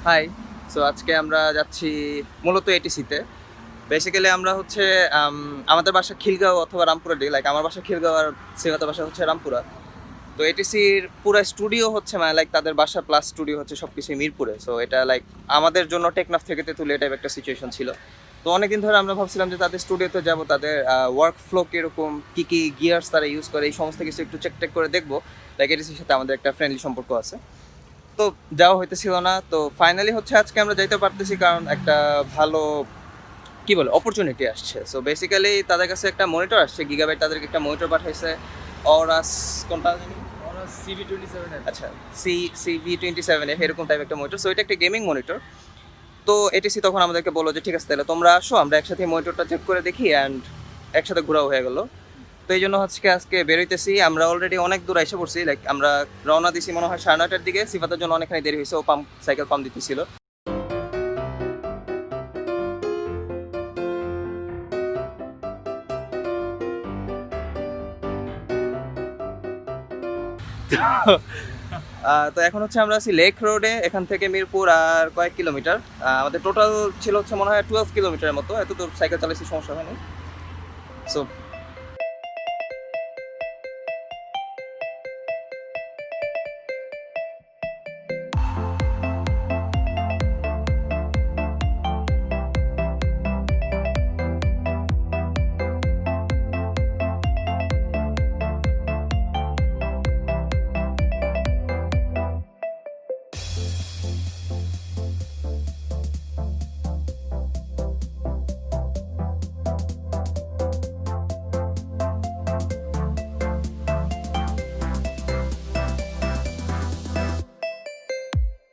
High. So আজকে আমরা যাচ্ছি মূলত এটিসিতে। বেসিক্যালি আমরা হচ্ছে আমাদের বাসা খিলগাঁও অথবা রামপুরা দিকে, লাইক আমার বাসা খিলগাঁও আর সিমাতার বাসা হচ্ছে রামপুরা। তো এটিসির পুরো স্টুডিও হচ্ছে মানে লাইক তাদের বাসা প্লাস স্টুডিও হচ্ছে সব কিছুই মিরপুরে। সো এটা লাইক আমাদের জন্য টেকনাফ থেকে তেঁতুলিয়া এই টাইপ একটা সিচুয়েশন ছিল। তো অনেকদিন ধরে আমরা ভাবছিলাম যে তাদের স্টুডিওতে যাব, তাদের ওয়ার্ক ফ্লো কীরকম, কী কী গিয়ার্স তারা ইউজ করে, এই সমস্ত কিছু একটু চেক করে দেখবো। লাইক এটিসির সাথে আমাদের একটা ফ্রেন্ডলি সম্পর্ক আছে, তো যাওয়া হইতেছিল না। তো ফাইনালি হচ্ছে আজকে আমরা যাইতে পারতেছি, কারণ একটা ভালো কি বলে অপরচুনিটি আসছে। সো বেসিক্যালি তাদের কাছে একটা মনিটর আসছে, গিগাবাইট তাদেরকে একটা মনিটর পাঠাইছে। অরাস কোনটা জানি, CV27 আচ্ছা CV27 এরকম টাইপ একটা মনিটর। সো এটা একটা গেমিং মনিটর। তো এটিসি তখন আমাদেরকে বললো যে ঠিক আছে তাহলে তোমরা আসো, আমরা একসাথে মনিটরটা চেক করে দেখি, অ্যান্ড একসাথে ঘোরাও হয়ে গেলো। তো এই জন্য হচ্ছে আজকে বেরোইতেছি। আমরা অলরেডি অনেক দূর এসে পড়ছি, লাইক আমরা রওনা দিছি মনে হয় 9:30টার দিকে। সিফাতের জন্য অনেকখানি দেরি হয়েছে, ও সাইকেল পাম্প দিতেছিল। তো এখন হচ্ছে আমরা আছি লেক রোডে, এখান থেকে মিরপুর আর কয়েক কিলোমিটার। আমাদের টোটাল ছিল হচ্ছে মনে হয় 12 কিলোমিটারের মতো। এত দূর সাইকেল চালাইছি, সমস্যা হয়নি। So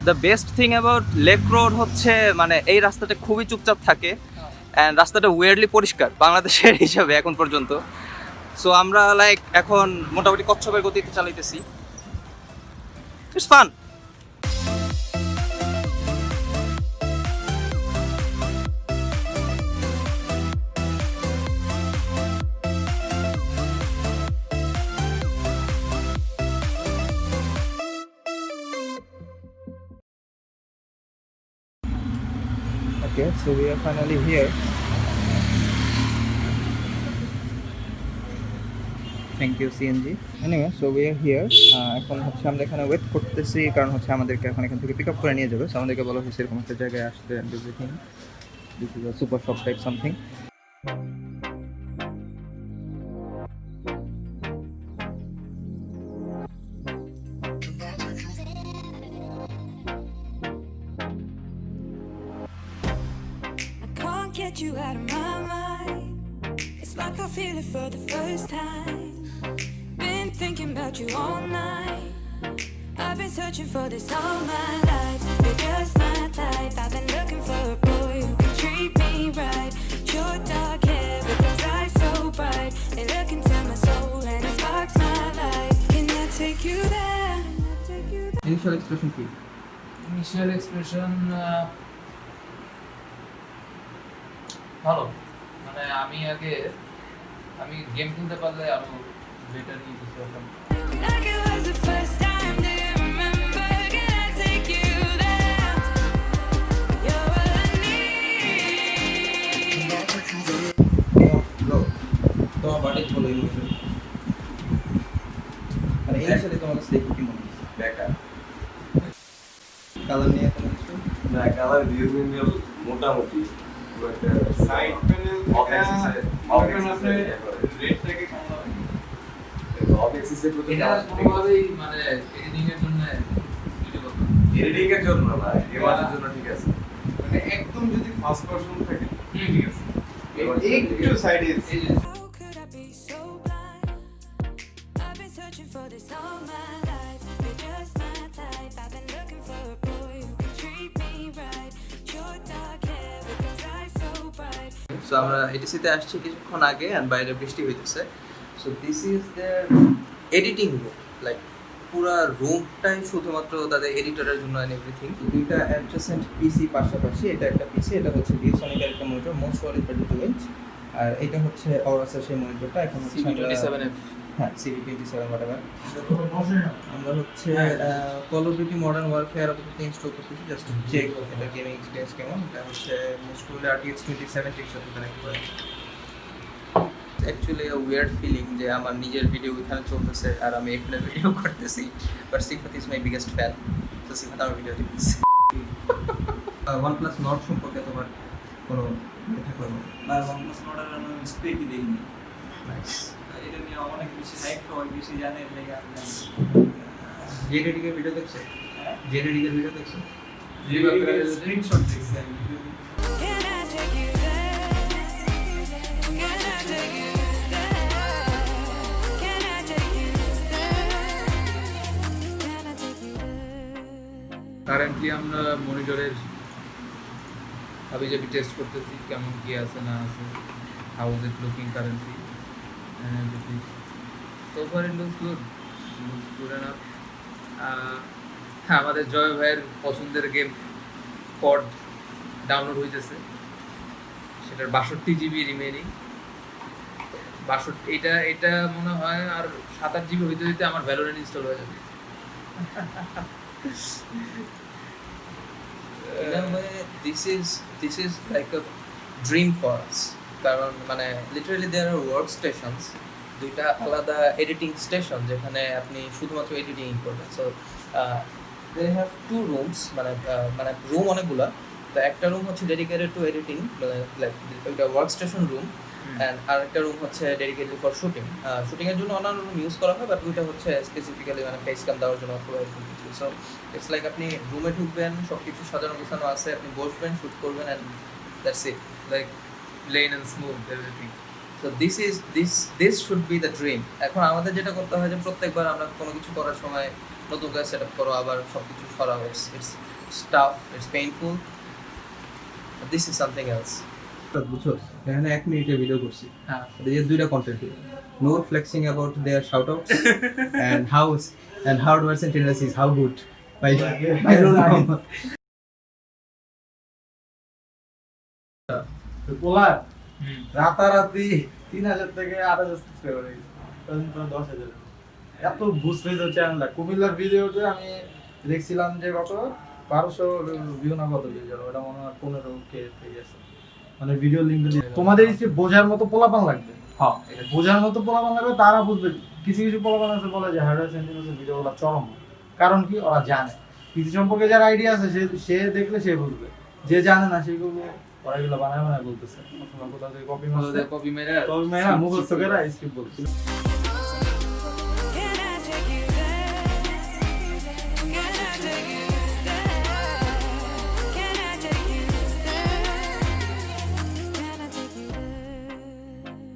the best thing about lake road হচ্ছে মানে এই রাস্তাটা খুবই চুপচাপ থাকে, অ্যান্ড রাস্তাটা ওয়ার্ডলি পরিষ্কার বাংলাদেশের হিসাবে এখন পর্যন্ত। সো আমরা লাইক এখন মোটামুটি কচ্ছপের গতিতে চালাইতেছি। It's fun. Okay, so we are finally here. Thank you CNG. Anyway, so we are here. এখন হচ্ছে আমরা এখানে ওয়েট করতেছি, কারণ হচ্ছে আমাদেরকে এখন এখান থেকে পিক আপ করে নিয়ে যাবে। সো আমাদেরকে বলা হয়েছে এরকম একটা জায়গায় আসতে, and everything. This is a super shop type something. Get you out of my mind. It's like I feel it for the first time. Been thinking about you all night. I've been searching for this all my life. You're just my type. I've been looking for a boy who can treat me right. Your dark hair with those eyes so bright. They look into my soul and it sparks my life. Can I take you there? Initial expression কি? Initial expression ভালো, মানে আমি game খেলতে পারলে আরো better নিয়ে বুঝতে পারতাম। Like it was the first time. Do you remember? Can I take you there? You're what I need. তোমার বাড়ি বলো ইমোশন, মানে ইনিশিয়ালি তোমার কাছে দেখো কি মনে হচ্ছে? বেকার কালার নিয়ে কোনো কিছু না, কালার রিউনিয়ন মোটামুটি একটা সাইড প্যানেল আপনি রেটটাকে কেমন হবে? অফিসে এটা কোনোভাবেই মানে এডিটিং এর জন্য এডিটিং এর জন্য না, গেমারের জন্য ঠিক আছে। মানে একদম যদি ফার্স্ট পারসন থাকে ঠিক আছে। একটু সাইডে How could I be so blind? I've been searching for this all my life. You're just my type. I've been looking for a boy who can treat me right. Your dark hair with those eyes so bright. So আমরা এটিসিতে আসছি কিছুক্ষণ আগে, and বাইরে বৃষ্টি হইতেছে। So this is their editing room, like পুরা রুমটাই শুধুমাত্র তাদের এডিটরের জন্য অ্যান্ড এভরিথিং। দুইটা অ্যাডজাসেন্ট পিসি পাশাপাশি, এটা একটা পিসি, এটা হচ্ছে ভিউসনিকের একটা মনিটর, মোস্ট ওয়ালি 32 ইঞ্চ। আর এটা হচ্ছে অরাসের সেই মনিটরটা, এখন হচ্ছে আমরা CV27F হ্যাঁ CV27 whatever আমরা হচ্ছে call of duty modern warfare আপাতত ইনস্টল করতেছি জাস্ট টু চেক এটা গেমিং এক্সপেরিয়েন্স কেমন। এটা হচ্ছে মোস্ট প্রবাবলি RTX 2070 এর সাথে কানেক্ট করা। অ্যাকচুয়ালি a weird feeling যে আমার নিজের ভিডিও এখানে চলতেছে আর আমি এখানে ভিডিও করতেছি, but Sifat is my biggest fan, তো সিফাত আমার ভিডিও দেখতেছে। OnePlus Nord সম্পর্কে তোমার কোনো থাকলো না? না OnePlus Nord এর আমি স্পেক দেখিনি। নাইস। এটা নিয়ে অনেক বেশি হাইপ, সবাই বেশি জানে, এর লেগে আমি জানি। জেডিডি এর ভিডিও দেখছো? হ্যাঁ? জেডিডি এর ভিডিও দেখছো? স্ক্রিনশট দেখছি আমি। Can I take you there? Can I take you there? Can I take you there? Can I take you there? Currently আমরা মনিটরের হাবিজাবি টেস্ট করতেছি কেমন কি আছে না আছে, how is it looking currently and everything. So far it looks good enough. আমাদের জয় ভাইয়ের পছন্দের গেম কড ডাউনলোড হইতেছে, সেটার 62 GB রিমেইনিং। 62 এটা মনে হয় আর 7-8 GB হইতে হইতে আমার ভ্যালোরেন্ট ইনস্টল হয়ে যাবে। In a way, this is like a dream for us. কারণ মানে literally there are work stations, দুইটা আলাদা এডিটিং স্টেশন যেখানে আপনি শুধুমাত্র এডিটিং করবেন। So they have two rooms, মানে রুম অনেকগুলা। তো একটা রুম হচ্ছে ডেডিকেটেড টু এডিটিং, মানে লাইক ওইটা ওয়ার্ক স্টেশন রুম, অ্যান্ড আরেকটা রুম হচ্ছে ডেডিকেটেড ফর শুটিং। শুটিংয়ের জন্য অন্যান্য রুম ইউজ করা হয়, বাট ওইটা হচ্ছে স্পেসিফিক্যালি মানে ফেস ক্যাম দেওয়ার জন্য অথবা এরকম কিছু। সো ইটস লাইক আপনি রুমে ঢুকবেন, সব কিছু সাজানো গোছানো আছে, আপনি বসবেন, শ্যুট করবেন, and that's it. Like plain and smooth everything. So this should be the dream. এখন আমাদের যেটা করতে হয় যে প্রত্যেকবার আমরা কোনো কিছু করার সময় নতুন করে সেট আপ করো, আবার সব কিছু সরাও, it's tough, it's painful. This is something else. বুঝছো, এখানে 1 মিনিটের ভিডিও করছি, হ্যাঁ, এর দুইটা content, no flexing about their shoutouts and how our Sentinels is how good by পোলার রাতারাতি 3000 থেকে 8000 সাবস্ক্রাইবার হয়ে গেছে, তখন তো 10000। এত বুস্ট হয়েছে চ্যানেলটা। কুমিল্লার ভিডিওতে আমি দেখছিলাম যে কত 1200 ভিউ না কত ভিউ, ওটা মনে হয় 15K হয়ে গেছে। মানে ভিডিও লিংক দিয়ে তোমাদের এই যে বোঝার মতো পোলাপান লাগবে। হ্যাঁ, বোঝার মতো পোলাপান লাগবে, তারা বুঝবে। কিছু কিছু পোলাপান আছে বলে যে হার্ডওয়্যার সেন্টিনেলসের ভিডিওগুলো চরম, কারণ কি ওরা জানে কিছু সম্পর্কে, যার আইডিয়া আছে সে দেখলে সে বুঝবে, যে জানে না সেগুলো ওরা এগুলো বানায় বলতেছে, অথবা কোথাও থেকে কপি কপি মেরে মুখস্থ করে স্ক্রিপ্ট বলতেছে।